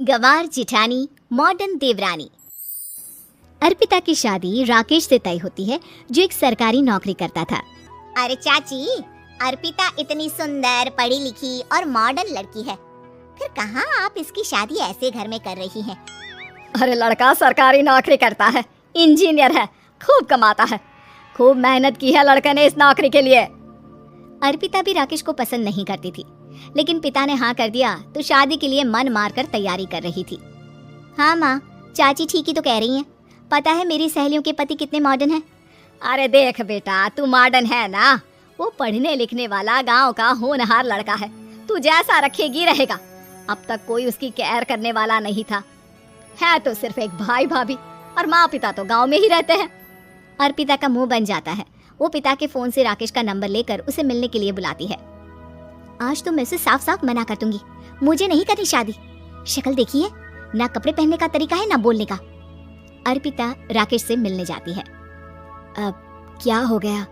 गवार जिठानी मॉडर्न देवरानी। अर्पिता की शादी राकेश से तय होती है, जो एक सरकारी नौकरी करता था। अरे चाची, अर्पिता इतनी सुंदर, पढ़ी लिखी और मॉडर्न लड़की है, फिर कहाँ आप इसकी शादी ऐसे घर में कर रही हैं? अरे लड़का सरकारी नौकरी करता है, इंजीनियर है, खूब कमाता है, खूब मेहनत की है लड़के ने इस नौकरी के लिए। अर्पिता भी राकेश को पसंद नहीं करती थी, लेकिन पिता ने हाँ कर दिया तो शादी के लिए मन मारकर तैयारी कर रही थी। हाँ माँ, चाची ठीक ही तो कह रही हैं। पता है मेरी सहेलियों के पति कितने मॉडर्न हैं। अरे देख बेटा, तू मॉडर्न है ना, वो पढ़ने लिखने वाला गांव का होनहार लड़का है, तू जैसा रखेगी रहेगा। अब तक कोई उसकी केयर करने वाला नहीं था, है तो सिर्फ एक भाई भाभी, और माँ पिता तो गांव में ही रहते हैं। अर्पिता का मुंह बन जाता है। वो पिता के फोन से राकेश का नंबर लेकर उसे मिलने के लिए बुलाती है। आज तो मैं उसे साफ साफ मना कर दूंगी, मुझे नहीं करनी शादी। शक्ल देखिए, ना कपड़े पहनने का तरीका है ना बोलने का। अर्पिता राकेश से मिलने जाती है। अब क्या हो गया,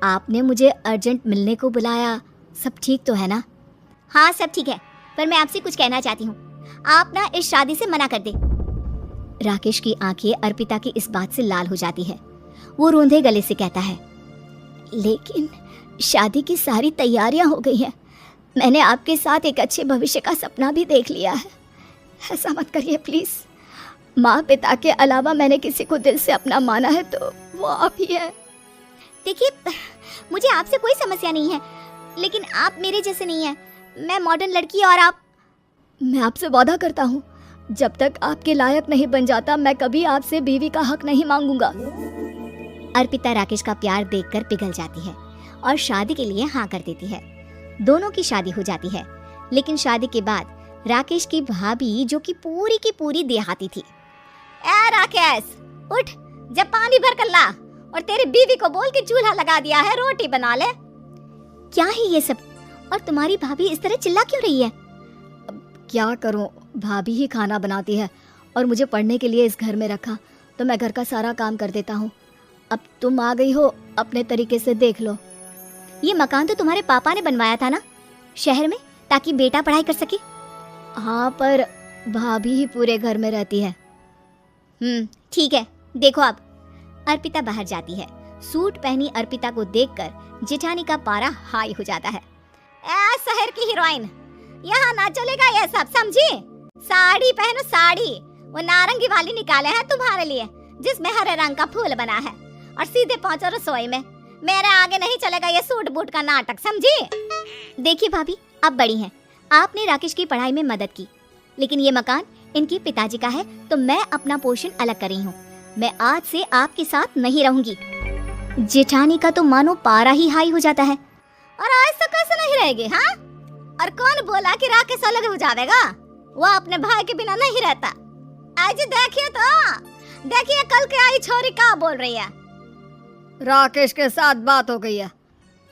आपने मुझे अर्जेंट मिलने को बुलाया, सब ठीक तो है ना? हाँ सब ठीक है, पर मैं आपसे कुछ कहना चाहती हूँ, आप ना इस शादी से मना कर दे। राकेश की आंखें अर्पिता की इस बात से लाल हो जाती है। वो रोंदे गले से कहता है, लेकिन शादी की सारी तैयारियां हो गई हैं, मैंने आपके साथ एक अच्छे भविष्य का सपना भी देख लिया है, ऐसा मत करिए प्लीज। माँ पिता के अलावा मैंने किसी को दिल से अपना माना है तो वो आप ही है। देखिए, मुझे आपसे कोई समस्या नहीं है, लेकिन आप मेरे जैसे नहीं हैं। मैं मॉडर्न लड़की और आप। मैं आपसे वादा करता हूँ, जब तक आपके लायक नहीं बन जाता मैं कभी आपसे बीवी का हक नहीं मांगूंगा। अर्पिता राकेश का प्यार देखकर पिघल जाती है और शादी के लिए हाँ कर देती है। दोनों की शादी हो जाती है, लेकिन शादी के बाद राकेश की भाभी, जो कि पूरी की पूरी देहाती थी। ए राकेश, उठ, जब पानी भर कर ला, और तेरी बीवी को बोल के चूल्हा लगा दिया है, रोटी बना ले। क्या है ये सब, और तुम्हारी भाभी इस तरह चिल्ला क्यों रही है? क्या करूं, भाभी ही खाना बनाती है और मुझे पढ़ने के लिए इस घर में रखा, तो मैं घर का सारा काम कर देता हूँ। अब तुम आ गई हो, अपने तरीके से देख लो। ये मकान तो तुम्हारे पापा ने बनवाया था ना, शहर में, ताकि बेटा पढ़ाई कर सके। हाँ, पर भाभी ही पूरे घर में रहती है। ठीक है, देखो अब। अर्पिता बाहर जाती है। सूट पहनी अर्पिता को देखकर जेठानी का पारा हाई हो जाता है। ए शहर की हीरोइन, यहाँ ना चलेगा ये सब, समझी? साड़ी पहनो साड़ी, वो नारंगी वाली निकाले हैं तुम्हारे लिए, जिसमें हरे रंग का फूल बना है, और सीधे पहुंचो रसोई में। मेरे आगे नहीं चलेगा ये सूट बूट का नाटक, समझी? देखिए भाभी, आप बड़ी हैं, आपने राकेश की पढ़ाई में मदद की, लेकिन ये मकान इनके पिताजी का है, तो मैं अपना पोर्शन अलग कर रही हूँ। मैं आज से आपके साथ नहीं रहूंगी। जेठानी का तो मानो पारा ही हाई हो जाता है। और आज तो कैसे नहीं रहेगी? हाँ, और कौन बोला कि राकेश अलग हो जाएगा? वो अपने भाई के बिना नहीं रहता। आज देखिए तो, देखिए कल के आई छोरी क्या बोल रही है। राकेश के साथ बात हो गई है,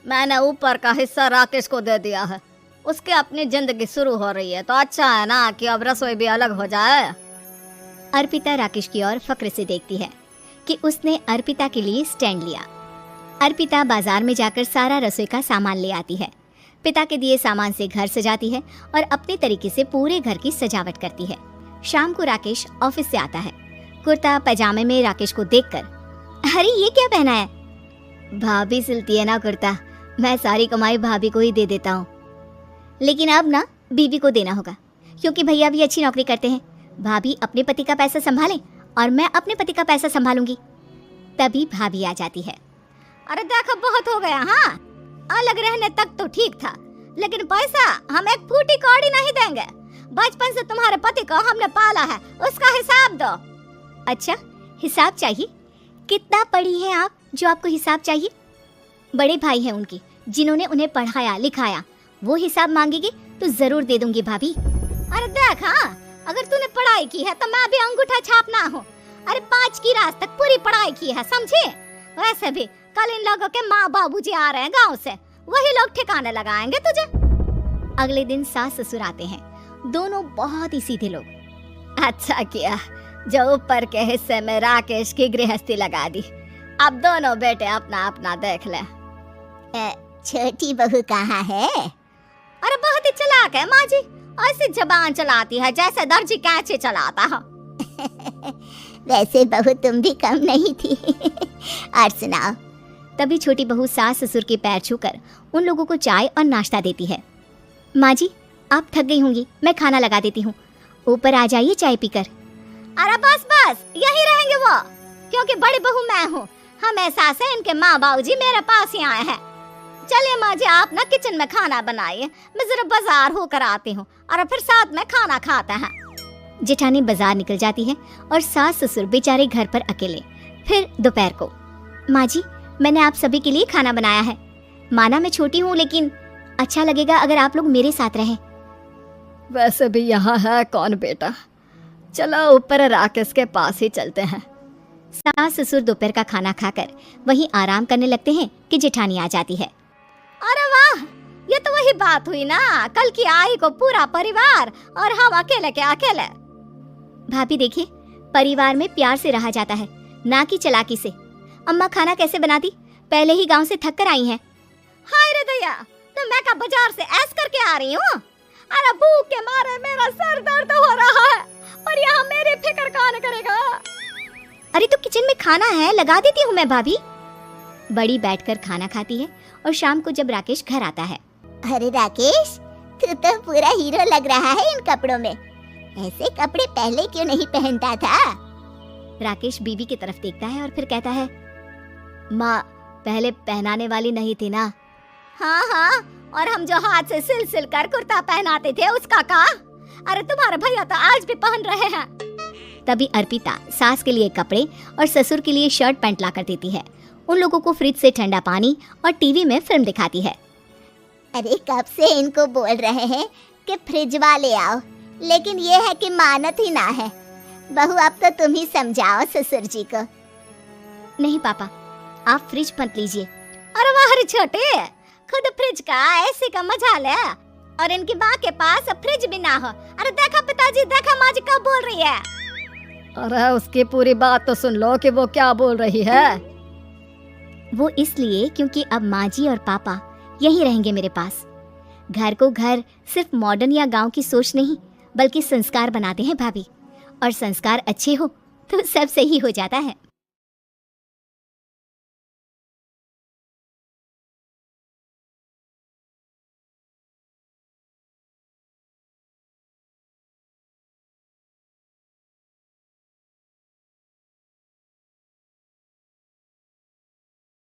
मैंने ऊपर का हिस्सा राकेश को दे दिया है, उसकी अपनी जिंदगी शुरू हो रही है, तो अच्छा है ना कि अब रसोई भी अलग हो जाए। अर्पिता राकेश की ओर फक्र से देखती है कि उसने अर्पिता के लिए स्टैंड लिया। अर्पिता बाजार में जाकर सारा रसोई का सामान ले आती है। पिता के दिए सामान से घर सजाती है और अपने तरीके से पूरे घर की सजावट करती है। शाम को राकेश ऑफिस से आता है। कुर्ता पैजामे में राकेश को देखकर, अरे ये क्या पहना है? भाभी सिलती है ना कुर्ता, मैं सारी कमाई भाभी को ही दे देता हूँ। लेकिन अब ना बीवी को देना होगा, क्योंकि भैया भी अच्छी नौकरी करते हैं। भाभी अपने पति का पैसा संभाले और मैं अपने पति का पैसा संभालूंगी। तभी भाभी आ जाती है। अरे देखो, बहुत हो गया। हाँ, अलग रहने तक तो ठीक था, लेकिन पैसा हम एक फूटी कौड़ी नहीं देंगे। बचपन से तुम्हारे पति को हमने पाला है, उसका हिसाब दो। अच्छा, हिसाब चाहिए? कितना पढ़ी है आप जो आपको हिसाब चाहिए? बड़े भाई हैं उनके, जिन्होंने उन्हें पढ़ाया लिखाया, वो हिसाब मांगेगी तो जरूर दे दूंगी भाभी। अरे देख, हाँ, अगर तूने पढ़ाई की है तो मैं भी अंगूठा छापना हूँ। अरे 5 की क्लास तक पूरी पढ़ाई की है, समझे? वैसे भी कल इन लोगों के माँ बाबूजी आ रहे हैं गाँव से, वही लोग ठिकाने लगाएंगे तुझे। अगले दिन सास ससुर आते हैं, दोनों बहुत ही सीधे लोग। अच्छा किया जो ऊपर के हिस्से में राकेश की गृहस्थी लगा दी, अब दोनों बेटे अपना अपना देख ले। छोटी बहू कहाँ है? अरे बहुत ही चालाक है माँ जी, ऐसी जबान चलाती है जैसे दर्जी कैंची चलाता है। वैसे बहू तुम भी कम नहीं थी। और सुनाओ। तभी छोटी बहू सास ससुर के पैर छूकर उन लोगों को चाय और नाश्ता देती है। माँ जी, आप थक गई होंगी, मैं खाना लगा देती हूँ, ऊपर आ जाइए चाय पीकर। अरे बस बस, यही रहेंगे वो, क्योंकि बड़ी बहू मैं हूँ। हमेशा से इनके माँ बाबूजी मेरे पास ही आए हैं। चलिए माँ जी, आप ना किचन में खाना बनाइए, मैं जरा बाजार होकर आती हूँ और फिर साथ में खाना खाते हैं। जेठानी बाजार निकल जाती है और सास ससुर बेचारे घर पर अकेले। फिर दोपहर को, माँ जी, मैंने आप सभी के लिए खाना बनाया है। माना मैं छोटी हूँ, लेकिन अच्छा लगेगा अगर आप लोग मेरे साथ रहें। वैसे भी यहाँ है कौन बेटा, चलो ऊपर राकेश के पास ही चलते हैं। सास ससुर दोपहर का खाना खाकर वहीं आराम करने लगते हैं कि जेठानी आ जाती है। अरे वाह, ये तो वही बात हुई ना, कल की आई को पूरा परिवार और हम अकेले के अकेले। भाभी देखिए, परिवार में प्यार से रहा जाता है, ना कि चालाकी से। अम्मा खाना कैसे बनाती, पहले ही गांव से थक कर आई हैं। हाय रे दया, तो मैं का बाजार से ऐस करके आ रही हूँ। अरे भूख के मारे मेरा सर दर्द हो रहा है, पर यहाँ मेरी फिक्र कौन करेगा। अरे तो किचन में खाना है, लगा देती हूँ मैं भाभी। बड़ी बैठकर खाना खाती है और शाम को जब राकेश घर आता है। अरे राकेश, तू तो पूरा हीरो लग रहा है इन कपड़ों में, ऐसे कपड़े पहले क्यों नहीं पहनता था? राकेश बीवी की तरफ देखता है और फिर कहता है, माँ पहले पहनाने वाली नहीं थी ना। हाँ हाँ, और हम जो हाथ से सिल सिल कर कुर्ता पहनाते थे उसका का? अरे तुम्हारे भैया तो आज भी पहन रहे हैं। तभी अर्पिता सास के लिए कपड़े और ससुर के लिए शर्ट पैंट ला कर देती है। उन लोगों को फ्रिज से ठंडा पानी और टीवी में फिल्म दिखाती है। अरे कब से इनको बोल रहे हैं कि फ्रिज वाले आओ, लेकिन ये है कि मानत ही ना है। बहू अब तो तुम ही समझाओ ससुर जी को। नहीं पापा, आप फ्रिज मत लीजिए। अरे वाह रे छोटे, खुद फ्रिज का ऐसे का मजा ले, और इनकी माँ के पास फ्रिज भी ना हो। अरे देखा पिताजी, देखा माँ जी कब बोल रही है। अरे उसकी पूरी बात तो सुन लो कि वो क्या बोल रही है। वो इसलिए क्योंकि अब माँ जी और पापा यहीं रहेंगे मेरे पास। घर को घर सिर्फ मॉडर्न या गांव की सोच नहीं, बल्कि संस्कार बनाते हैं भाभी, और संस्कार अच्छे हो तो सब सही हो जाता है।